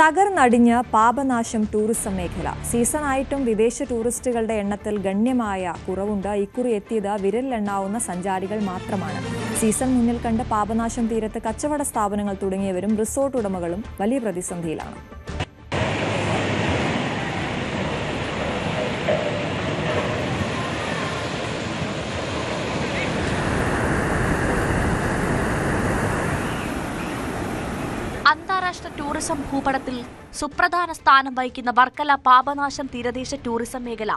തകർന്നടിഞ്ഞ് Papanasam tourism മേഖല. സീസണായിട്ടും വിദേശ ടൂറിസ്റ്റുകളുടെ എണ്ണത്തിൽ ഗണ്യമായ കുറവുണ്ട്. ഇക്കുറി എത്തിയത് വിരലിലെണ്ണാവുന്ന സഞ്ചാരികൾ മാത്രമാണ്. സീസൺ മുന്നിൽ കണ്ട് പാപനാശം തീരത്ത് കച്ചവട സ്ഥാപനങ്ങൾ തുടങ്ങിയവരും റിസോർട്ട് ഉടമകളും വലിയ പ്രതിസന്ധിയിലാണ്. അന്താരാഷ്ട്ര ടൂറിസം ഭൂപടത്തിൽ സുപ്രധാന സ്ഥാനം വഹിക്കുന്ന വർക്കല പാപനാശം തീരദേശ ടൂറിസം മേഖല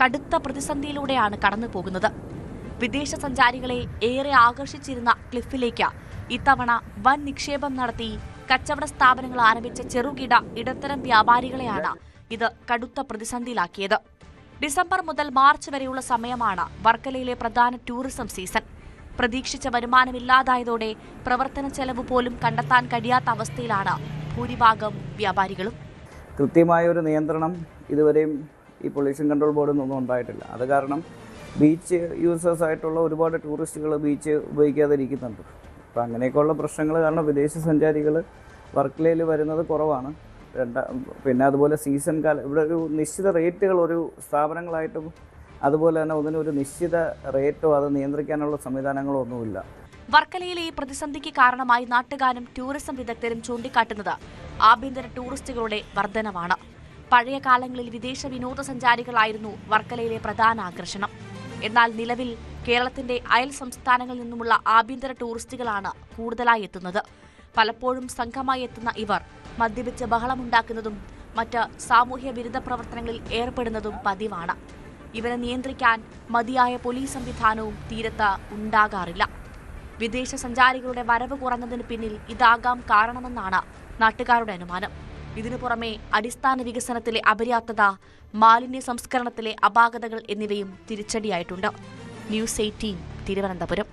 കടുത്ത പ്രതിസന്ധിയിലൂടെയാണ് കടന്നുപോകുന്നത്. വിദേശ സഞ്ചാരികളെ ഏറെ ആകർഷിച്ചിരുന്ന ക്ലിഫിലേക്ക് ഇത്തവണ വൻ നിക്ഷേപം നടത്തി കച്ചവട സ്ഥാപനങ്ങൾ ആരംഭിച്ച ചെറുകിട ഇടത്തരം വ്യാപാരികളെയാണ് ഇത് കടുത്ത പ്രതിസന്ധിയിലാക്കിയത്. ഡിസംബർ മുതൽ മാർച്ച് വരെയുള്ള സമയമാണ് വർക്കലയിലെ പ്രധാന ടൂറിസം സീസൺ. പ്രതീക്ഷിച്ച വരുമാനമില്ലാതായതോടെ പ്രവർത്തന ചെലവ് പോലും കണ്ടെത്താൻ കഴിയാത്ത അവസ്ഥയിലാണ് ഭൂരിഭാഗം വ്യാപാരികളും. കൃത്യമായ ഒരു നിയന്ത്രണം ഇതുവരെയും ഈ പൊല്യൂഷൻ കൺട്രോൾ ബോർഡിൽ നിന്നൊന്നും ഉണ്ടായിട്ടില്ല. അത് കാരണം ബീച്ച് യൂസേഴ്സ് ആയിട്ടുള്ള ഒരുപാട് ടൂറിസ്റ്റുകൾ ബീച്ച് ഉപയോഗിക്കാതെ ഇരിക്കുന്നുണ്ട്. അപ്പോൾ അങ്ങനെയൊക്കെയുള്ള പ്രശ്നങ്ങൾ കാരണം വിദേശ സഞ്ചാരികൾ വർക്കലയിൽ വരുന്നത് കുറവാണ്. പിന്നെ അതുപോലെ സീസൺ കാലം ഇവിടെ ഒരു നിശ്ചിത റേറ്റുകൾ ഒരു സ്ഥാപനങ്ങളായിട്ടും അതുപോലെ തന്നെ അതിനൊരു നിശ്ചിത റേറ്റോ അത് നിയന്ത്രിക്കാനുള്ള സംവിധാനങ്ങളോ ഒന്നുമില്ല. വർക്കലയിലെ ഈ പ്രതിസന്ധിക്ക് കാരണമായി നാട്ടുകാരും ടൂറിസം വിദഗ്ധരും ചൂണ്ടിക്കാട്ടുന്നത് ആഭ്യന്തര ടൂറിസ്റ്റുകളുടെ വർധനവാണ്. പഴയ കാലങ്ങളിൽ വിദേശ വിനോദസഞ്ചാരികളായിരുന്നു വർക്കലയിലെ പ്രധാന ആകർഷണം. എന്നാൽ നിലവിൽ കേരളത്തിന്റെ അയൽ സംസ്ഥാനങ്ങളിൽ നിന്നുമുള്ള ആഭ്യന്തര ടൂറിസ്റ്റുകളാണ് കൂടുതലായി എത്തുന്നത്. പലപ്പോഴും സംഘമായി എത്തുന്ന ഇവർ മദ്യപിച്ച് ബഹളമുണ്ടാക്കുന്നതും മറ്റ് സാമൂഹ്യ വിരുദ്ധ പ്രവർത്തനങ്ങളിൽ ഏർപ്പെടുന്നതും പതിവാണ്. ഇവരെ നിയന്ത്രിക്കാൻ മതിയായ പോലീസ് സംവിധാനവും തീരത്ത് ഉണ്ടാകാറില്ല. വിദേശ സഞ്ചാരികളുടെ വരവ് കുറഞ്ഞതിന് പിന്നിൽ ഇതാകാം കാരണമെന്നാണ് നാട്ടുകാരുടെ അനുമാനം. ഇതിനു പുറമെ അടിസ്ഥാന വികസനത്തിലെ അപര്യാപ്തത, മാലിന്യ സംസ്കരണത്തിലെ അപാകതകൾ എന്നിവയും തിരിച്ചടിയായിട്ടുണ്ട്. ന്യൂസ് 18 തിരുവനന്തപുരം.